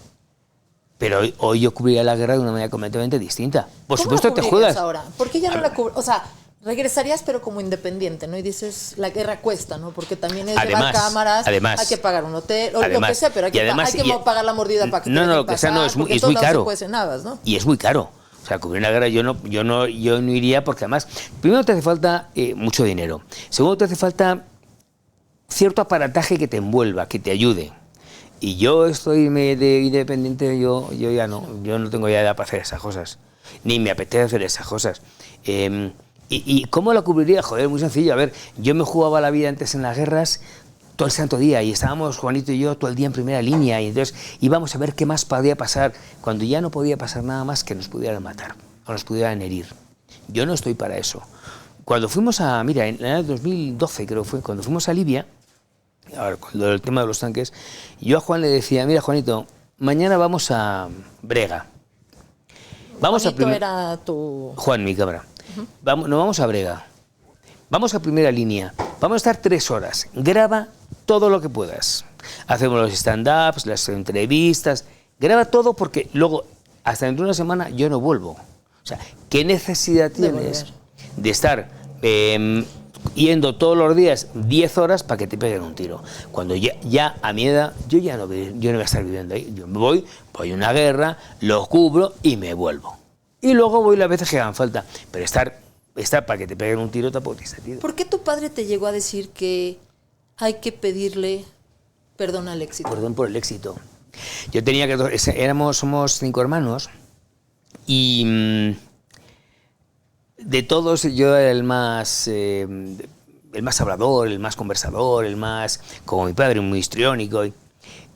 S1: Pero hoy yo cubriría la guerra de una manera completamente distinta. Por supuesto te juegas.
S2: Ahora? ¿Por qué ya no la cubres? O sea, regresarías pero como independiente, ¿no? Y dices, la guerra cuesta, ¿no? Porque también es llevar cámaras, hay que pagar un hotel, o lo que sea, pero hay que pagar la mordida para que
S1: no, lo que sea, no, es muy caro.
S2: ¿No?
S1: Y es muy caro. O sea, cubrir una guerra yo no iría, porque además, primero te hace falta mucho dinero. Segundo, te hace falta cierto aparataje que te envuelva, que te ayude. Y yo estoy independiente, yo no tengo ya edad para hacer esas cosas. Ni me apetece hacer esas cosas. ¿Y cómo la cubriría? Joder, muy sencillo. A ver, yo me jugaba la vida antes en las guerras todo el santo día y estábamos Juanito y yo todo el día en primera línea y entonces íbamos a ver qué más podía pasar cuando ya no podía pasar nada más que nos pudieran matar o nos pudieran herir. Yo no estoy para eso. Cuando fuimos mira, en el año 2012 creo que fue, cuando fuimos a Libia, ahora con el tema de los tanques, yo a Juan le decía, mira Juanito, mañana vamos a Brega.
S2: Juanito era tu...
S1: Juan, mi cámara. Nos vamos a Brega. Vamos a primera línea. Vamos a estar 3 horas. Graba todo lo que puedas. Hacemos los stand-ups, las entrevistas. Graba todo porque luego, hasta dentro de una semana, yo no vuelvo. O sea, ¿qué necesidad tienes de estar yendo todos los días 10 horas para que te peguen un tiro? Cuando ya a mi edad, yo no voy a estar viviendo ahí. Yo me voy a una guerra, lo cubro y me vuelvo. Y luego voy las veces que hagan falta. Pero estar para que te peguen un tiro tampoco tiene sentido.
S2: ¿Por qué tu padre te llegó a decir que hay que pedirle perdón al éxito?
S1: Perdón por el éxito. Yo tenía somos 5 hermanos y de todos yo era el más hablador, el más conversador, el más, como mi padre, muy histriónico.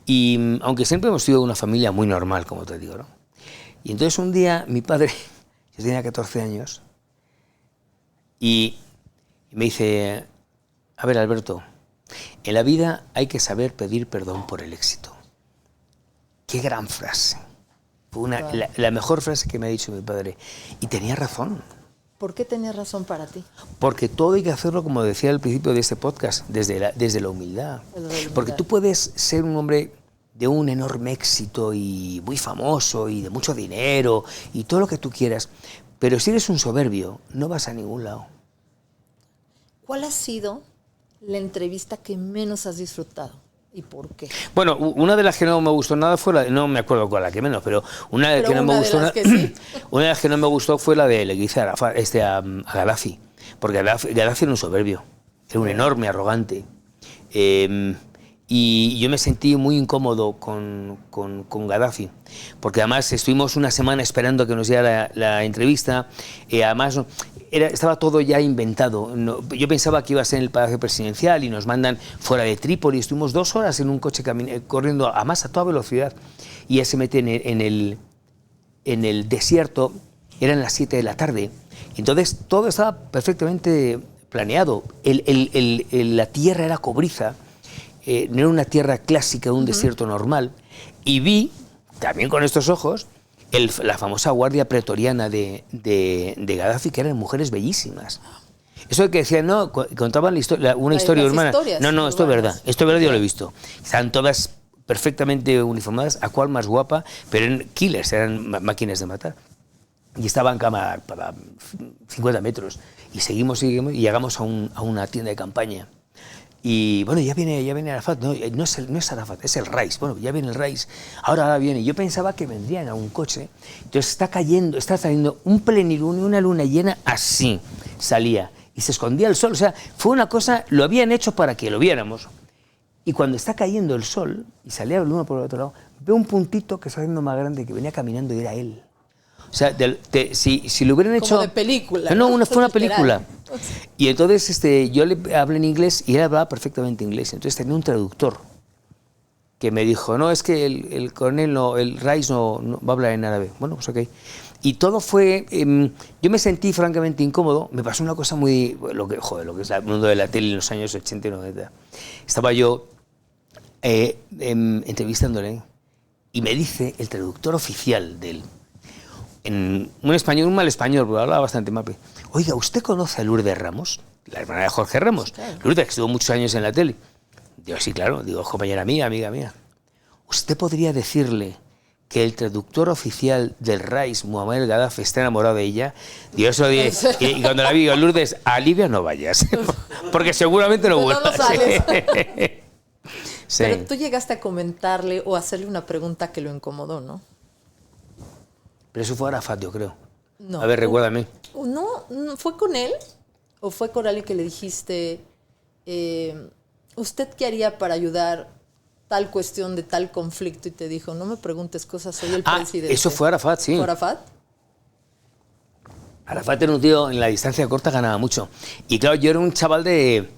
S1: Y aunque siempre hemos sido una familia muy normal, como te digo, ¿no? Y entonces un día mi padre, yo tenía 14 años, y me dice, a ver Alberto, en la vida hay que saber pedir perdón por el éxito. Qué gran frase. Fue la mejor frase que me ha dicho mi padre. Y tenía razón.
S2: ¿Por qué tenía razón para ti?
S1: Porque todo hay que hacerlo, como decía al principio de este podcast, desde la humildad. Porque tú puedes ser un hombre de un enorme éxito y muy famoso y de mucho dinero y todo lo que tú quieras, pero si eres un soberbio, no vas a ningún lado.
S2: ¿Cuál ha sido la entrevista que menos has disfrutado y por qué?
S1: Bueno, una de las que no me gustó nada fue no me acuerdo cuál la que menos, pero una de las que no me gustó una de las que no me gustó fue la de le que hice a Gaddafi, porque Gaddafi era un soberbio, era un enorme arrogante. Y yo me sentí muy incómodo con Gaddafi, porque además estuvimos una semana esperando que nos diera la entrevista, además estaba todo ya inventado. Yo pensaba que iba a ser en el Palacio Presidencial y nos mandan fuera de Trípoli, estuvimos 2 horas en un coche corriendo a toda velocidad, y él se mete en el desierto, eran las 7 de la tarde, entonces todo estaba perfectamente planeado, la tierra era cobriza, no era una tierra clásica, un desierto normal, y vi, también con estos ojos, la famosa guardia pretoriana de Gaddafi, que eran mujeres bellísimas. Eso de que decían, no, contaban una historia urbana. No, esto es verdad, yo lo he visto. Estaban todas perfectamente uniformadas, a cual más guapa, pero eran killers, eran máquinas de matar. Y estaban para 50 metros. Y seguimos y llegamos a una tienda de campaña. Y bueno, ya viene Arafat, no es Arafat, es el Rais. Bueno, ya viene el Rais, ahora viene. Yo pensaba que vendrían a un coche, entonces está saliendo un plenilunio, una luna llena, así salía, y se escondía el sol. O sea, fue una cosa, lo habían hecho para que lo viéramos. Y cuando está cayendo el sol, y salía la luna por el otro lado, veo un puntito que está haciendo más grande, que venía caminando y era él. O sea, si lo hubieran hecho...
S2: Como de película.
S1: No, fue una película. Y entonces yo le hablé en inglés y él hablaba perfectamente inglés. Entonces tenía un traductor que me dijo, no, es que el coronel, el Rais no va a hablar en árabe. Bueno, pues ok. Y todo fue... yo me sentí francamente incómodo. Me pasó una cosa muy... lo que es el mundo de la tele en los años 80 y 90. Estaba yo entrevistándole y me dice el traductor oficial de él, en un mal español, porque hablaba bastante mal. Oiga, ¿usted conoce a Lourdes Ramos? La hermana de Jorge Ramos. Sí, claro. Lourdes, que estuvo muchos años en la tele. Digo, sí, claro. Digo, compañera mía, amiga mía. ¿Usted podría decirle que el traductor oficial del Rais, Muammar Gaddafi, está enamorado de ella? Digo, eso y cuando la vi, digo, Lourdes, a Libia no vayas, porque seguramente no vuelvas.
S2: No sales.
S1: Sí.
S2: Pero tú llegaste a comentarle o hacerle una pregunta que lo incomodó, ¿no?
S1: Pero eso fue Arafat, yo creo.
S2: No.
S1: A ver, recuérdame.
S2: No, ¿fue con él? ¿O fue con alguien que le dijiste, ¿usted qué haría para ayudar tal cuestión de tal conflicto? Y te dijo, no me preguntes cosas, soy el presidente.
S1: Eso fue Arafat, sí.
S2: ¿Fue Arafat?
S1: Arafat era un tío, en la distancia corta ganaba mucho. Y claro, yo era un chaval de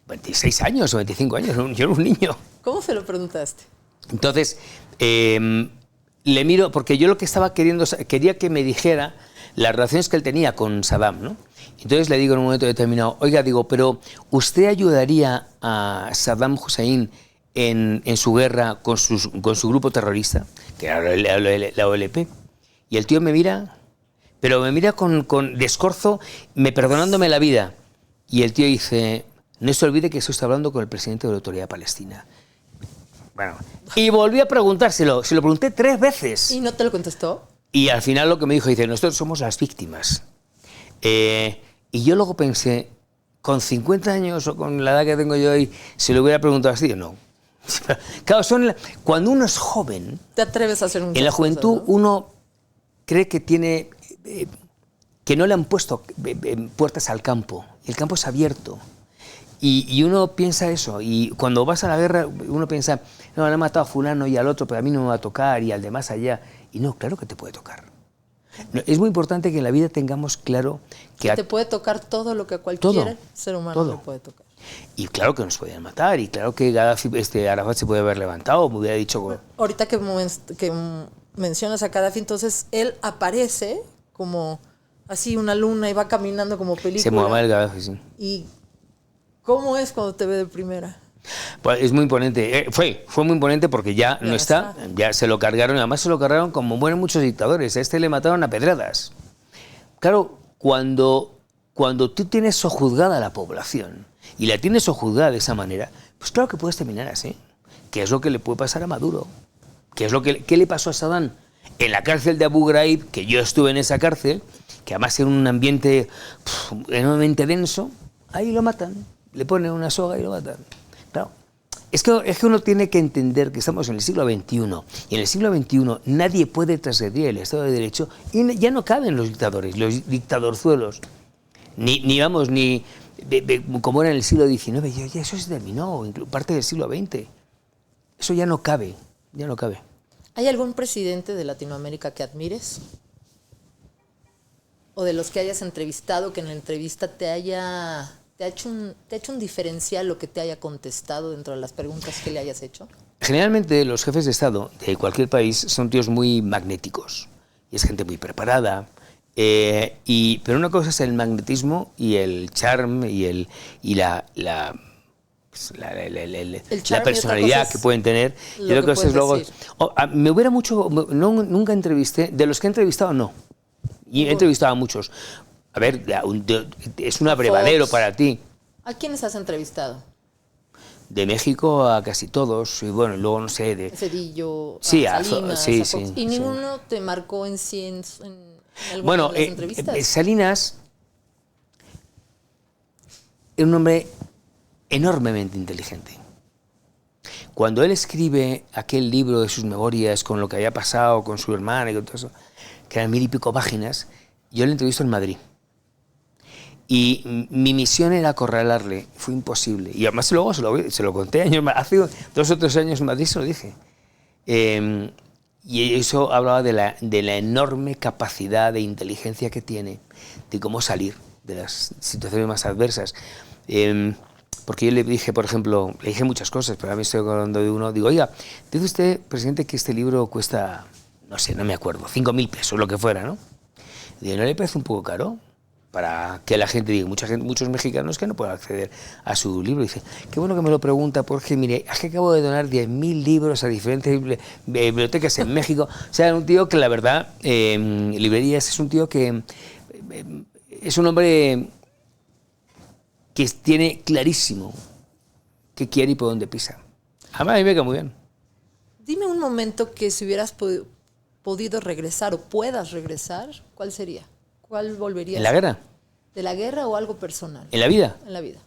S1: 26 años o 25 años, yo era un niño.
S2: ¿Cómo se lo preguntaste?
S1: Entonces, le miro, porque yo lo que estaba quería que me dijera las relaciones que él tenía con Saddam, ¿no? Entonces le digo en un momento determinado, oiga, digo, pero ¿usted ayudaría a Saddam Hussein en su guerra con su grupo terrorista, que era la OLP? Y el tío me mira, pero me mira con descorzo, perdonándome la vida. Y el tío dice, no se olvide que eso está hablando con el presidente de la Autoridad Palestina. Bueno, y volví a preguntárselo, se lo pregunté 3 veces.
S2: ¿Y no te lo contestó?
S1: Y al final lo que me dijo, dice, nosotros somos las víctimas. Y yo luego pensé, con 50 años o con la edad que tengo yo hoy, ¿se lo hubiera preguntado así o no? Claro, cuando uno es joven,
S2: te atreves a hacer un...
S1: En la juventud, cosas, ¿no? Uno cree que tiene... que no le han puesto puertas al campo. El campo es abierto. Y uno piensa eso. Y cuando vas a la guerra, uno piensa, no, le han matado a fulano y al otro, pero a mí no me va a tocar, y al de más allá. Y no, claro que te puede tocar. No, es muy importante que en la vida tengamos claro que...
S2: te puede tocar todo lo que a cualquier ser humano le puede tocar.
S1: Y claro que nos podían matar, y claro que Gaddafi, Arafat se puede haber levantado, me hubiera dicho...
S2: Bueno, ahorita que mencionas a Gaddafi, entonces él aparece como así una luna y va caminando como película.
S1: Se mueve el Gaddafi, sí.
S2: ¿Y cómo es cuando te ve de primera?
S1: Pues es muy imponente. Fue muy imponente porque ya no está, ya se lo cargaron, y además se lo cargaron como mueren muchos dictadores. A este le mataron a pedradas. Claro, cuando tú tienes sojuzgada a la población y la tienes sojuzgada de esa manera, pues claro que puedes terminar así. ¿Qué es lo que le puede pasar a Maduro? ¿Qué le pasó a Saddam? En la cárcel de Abu Ghraib, que yo estuve en esa cárcel, que además era un ambiente enormemente denso, ahí lo matan, le ponen una soga y lo matan. Claro. Es que uno tiene que entender que estamos en el siglo XXI, y en el siglo XXI nadie puede transgredir el Estado de Derecho, y ya no caben los dictadores, los dictadorzuelos, ni como era en el siglo XIX, ya eso se terminó, parte del siglo XX. Eso ya no cabe, ya no cabe.
S2: ¿Hay algún presidente de Latinoamérica que admires? ¿O de los que hayas entrevistado, que en la entrevista te ha hecho un diferencial lo que te haya contestado dentro de las preguntas que le hayas hecho?
S1: Generalmente los jefes de Estado de cualquier país son tíos muy magnéticos, y es gente muy preparada, pero una cosa es el magnetismo y el charm y la personalidad que pueden tener, y lo que es luego... me hubiera mucho... nunca entrevisté, de los que he entrevistado no, y he entrevistado a muchos. A ver, es un abrevadero para ti.
S2: ¿A quiénes has entrevistado?
S1: De México a casi todos, y bueno, luego no sé... de
S2: Cedillo,
S1: sí,
S2: Salinas,
S1: sí.
S2: ¿Y ninguno te marcó en sí en
S1: bueno,
S2: de las entrevistas?
S1: Salinas era un hombre enormemente inteligente. Cuando él escribe aquel libro de sus memorias con lo que había pasado con su hermana y con todo eso, que eran 1000 y pico páginas, yo le entrevisto en Madrid. Y mi misión era acorralarle, fue imposible. Y además luego se lo conté hace 2 o 3 años en Madrid, se lo dije. Y eso hablaba de la enorme capacidad de inteligencia que tiene, de cómo salir de las situaciones más adversas. Porque yo le dije, por ejemplo, le dije muchas cosas, pero ahora me estoy acordando de uno. Digo, oiga, dice usted, presidente, que este libro cuesta, no sé, no me acuerdo, 5.000 pesos, lo que fuera, ¿no? Digo, ¿no le parece un poco caro? Para que la gente diga, muchos mexicanos que no pueden acceder a su libro. Dice, qué bueno que me lo pregunta, porque mire, es que acabo de donar 10.000 libros a diferentes bibliotecas en México. O sea, un tío que la verdad, librerías, es un tío que es un hombre que tiene clarísimo qué quiere y por dónde pisa. Además, a mí me cae muy bien.
S2: Dime un momento que si hubieras podido regresar o puedas regresar, ¿cuál sería? ¿Cuál volverías?
S1: ¿En la guerra?
S2: ¿De la guerra o algo personal?
S1: ¿En la vida?
S2: En la vida.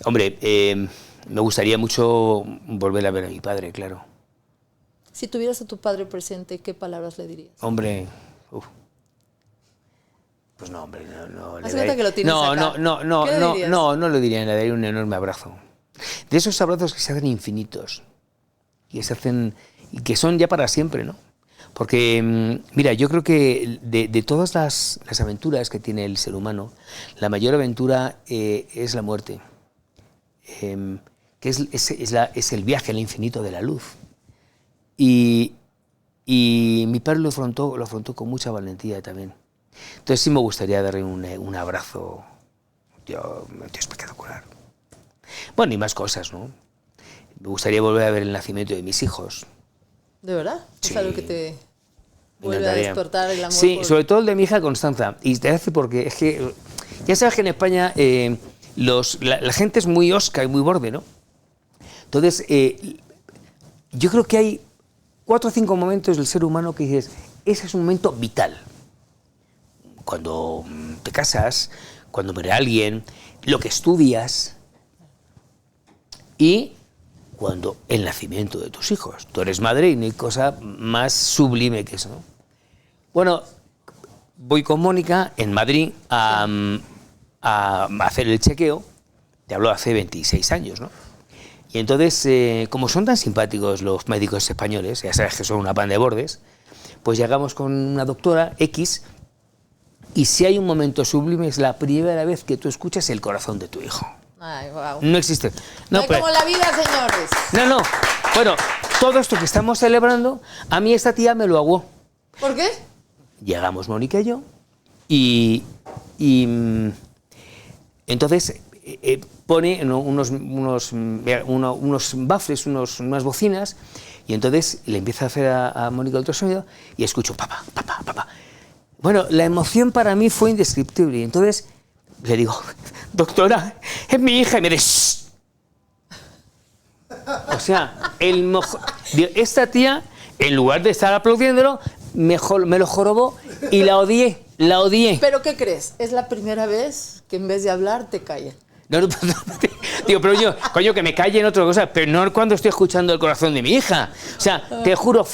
S1: Hombre, me gustaría mucho volver a ver a mi padre, claro.
S2: Si tuvieras a tu padre presente, ¿qué palabras le dirías?
S1: Hombre, pues no, hombre, no.
S2: Haz cuenta que lo tienes acá.
S1: No le diría, le daría un enorme abrazo. De esos abrazos que se hacen infinitos y que son ya para siempre, ¿no? Porque, mira, yo creo que de todas las aventuras que tiene el ser humano, la mayor aventura es la muerte. que es el viaje al infinito de la luz. Y mi padre lo afrontó con mucha valentía también. Entonces sí me gustaría darle un abrazo, tío espectacular. Bueno, y más cosas, ¿no? Me gustaría volver a ver el nacimiento de mis hijos.
S2: ¿De verdad?
S1: Sí.
S2: ¿Es algo que te
S1: Me
S2: vuelve a
S1: encantaría.
S2: despertar el amor?
S1: Sí,
S2: por-
S1: sobre todo el de mi hija Constanza. Y te hace porque es que, ya sabes que en España la gente es muy osca y muy borde, ¿no? Entonces, yo creo que hay 4 o 5 momentos del ser humano que dices, ese es un momento vital. Cuando te casas, cuando muere alguien, lo que estudias y cuando el nacimiento de tus hijos. Tú eres madre y no hay cosa más sublime que eso, ¿no? Bueno, voy con Mónica en Madrid a hacer el chequeo. Te hablo hace 26 años, ¿no? Y entonces, como son tan simpáticos los médicos españoles, ya sabes que son una pan de bordes, pues llegamos con una doctora X y si hay un momento sublime es la primera vez que tú escuchas el corazón de tu hijo.
S2: Ay, wow.
S1: No existe.
S2: No hay
S1: pero-
S2: como la vida, señores.
S1: no. Bueno, todo esto que estamos celebrando, a mí esta tía me lo aguó.
S2: ¿Por qué?
S1: Llegamos Mónica y yo y entonces pone unos baffles, unas bocinas y entonces le empieza a hacer a Mónica el ultrasonido y escucho papá, papá, papá. Bueno, la emoción para mí fue indescriptible y entonces le digo, doctora, es mi hija y me dice, o sea, esta tía, en lugar de estar aplaudiéndolo, me lo jorobó y la odié.
S2: ¿Pero qué crees? Es la primera vez que en vez de hablar te callan.
S1: No, digo, pero yo, coño, que me calle en otra cosa, pero no cuando estoy escuchando el corazón de mi hija. O sea, te juro,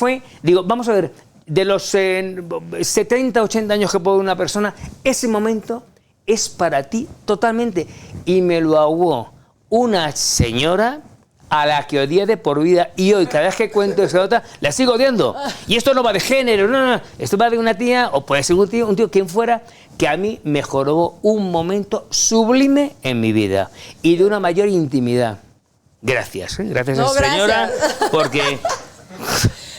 S1: digo, vamos a ver, de los 70, 80 años que puede una persona, ese momento es para ti totalmente. Y me lo aguó una señora a la que odié de por vida y hoy cada vez que cuento esa nota la sigo odiando. Y esto no va de género, no. Esto va de una tía, o puede ser un tío, quien fuera, que a mí me jorobó un momento sublime en mi vida y de una mayor intimidad. Gracias, gracias
S2: No,
S1: a esa señora,
S2: gracias.
S1: porque...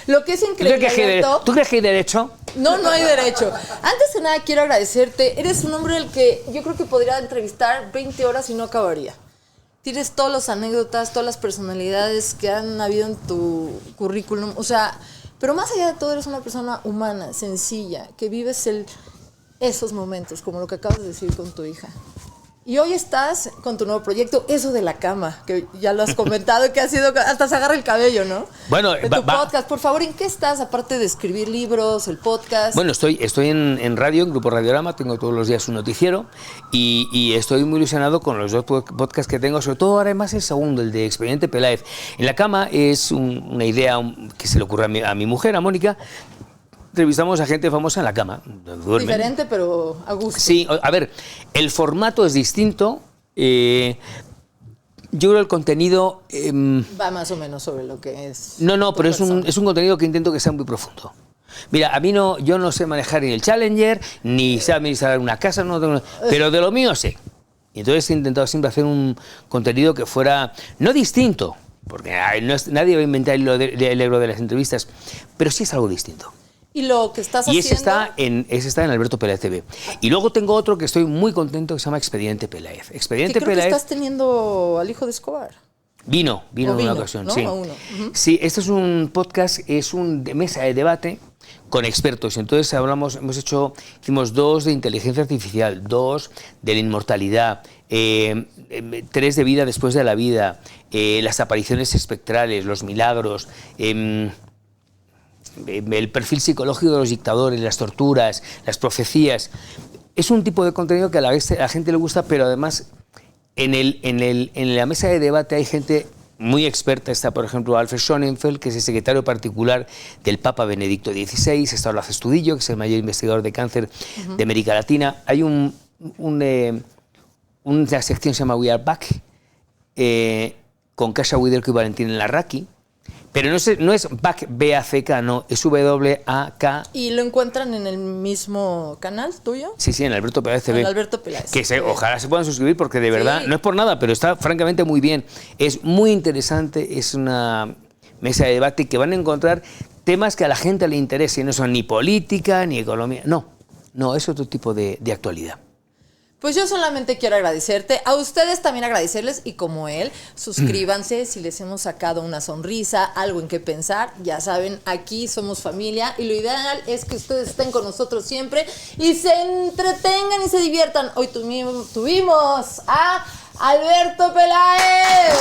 S2: Lo que es increíble, Alberto,
S1: ¿Tú crees que hay derecho?
S2: no hay derecho. Antes de nada, quiero agradecerte. Eres un hombre al que yo creo que podría entrevistar 20 horas y no acabaría. Tienes todas las anécdotas, todas las personalidades que han habido en tu currículum. O sea, pero más allá de todo, eres una persona humana, sencilla, que vives esos momentos, como lo que acabas de decir con tu hija. Y hoy estás con tu nuevo proyecto, Eso de la Cama, que ya lo has comentado, que ha sido, hasta se agarra el cabello, ¿no?
S1: Bueno,
S2: de tu podcast. Por favor, ¿en qué estás? Aparte de escribir libros, el podcast.
S1: Bueno, estoy en radio, en Grupo Radiorama, tengo todos los días un noticiero y estoy muy ilusionado con los 2 podcasts que tengo, sobre todo además el segundo, el de Expediente Peláez. En la cama es una idea que se le ocurre a mi mujer, a Mónica. Entrevistamos a gente famosa en la cama. Duermen.
S2: Diferente, pero a gusto.
S1: Sí, a ver, el formato es distinto. Yo creo el contenido...
S2: Va más o menos sobre lo que es.
S1: No,
S2: tu
S1: pero
S2: persona.
S1: es un contenido que intento que sea muy profundo. Mira, a mí yo no sé manejar ni el Challenger, ni sé administrar una casa, pero de lo mío sé. Y entonces he intentado siempre hacer un contenido que fuera, no distinto, porque nadie va a inventar el libro de las entrevistas, pero sí es algo distinto.
S2: Y lo que estás
S1: Y
S2: haciendo.
S1: ese está en Alberto Peláez TV. Y luego tengo otro que estoy muy contento que se llama Expediente Peláez.
S2: Que
S1: Expediente
S2: creo que
S1: Peláez
S2: estás teniendo al hijo de Escobar.
S1: vino
S2: O
S1: en una
S2: vino,
S1: ocasión,
S2: ¿no?
S1: sí.
S2: O uno. Ujú.
S1: Sí, este es un podcast, es de mesa de debate con expertos. Entonces hicimos 2 de inteligencia artificial, 2 de la inmortalidad, 3 de vida después de la vida, las apariciones espectrales, los milagros, el perfil psicológico de los dictadores, las torturas, las profecías. Es un tipo de contenido que a la gente le gusta, pero además en la mesa de debate hay gente muy experta. Está, por ejemplo, Alfred Sonnenfeld, que es el secretario particular del Papa Benedicto XVI. Está Olaf Estudillo, que es el mayor investigador de cáncer de América Latina. Hay una sección que se llama We Are Back, con Kasia Widelko y Valentín Larraqui. Pero no es BAC, B-A-C-K, no, es W-A-K.
S2: ¿Y lo encuentran en el mismo canal tuyo?
S1: Sí, en Alberto Peláez TV.
S2: En Alberto Peláez.
S1: Ojalá se puedan suscribir porque de verdad, no es por nada, pero está francamente muy bien. Es muy interesante, es una mesa de debate que van a encontrar temas que a la gente le interesen. No son ni política, ni economía, no, es otro tipo de actualidad.
S2: Pues yo solamente quiero agradecerte, a ustedes también agradecerles y como él, suscríbanse si les hemos sacado una sonrisa, algo en qué pensar, ya saben, aquí somos familia y lo ideal es que ustedes estén con nosotros siempre y se entretengan y se diviertan. Hoy tuvimos a Alberto Peláez.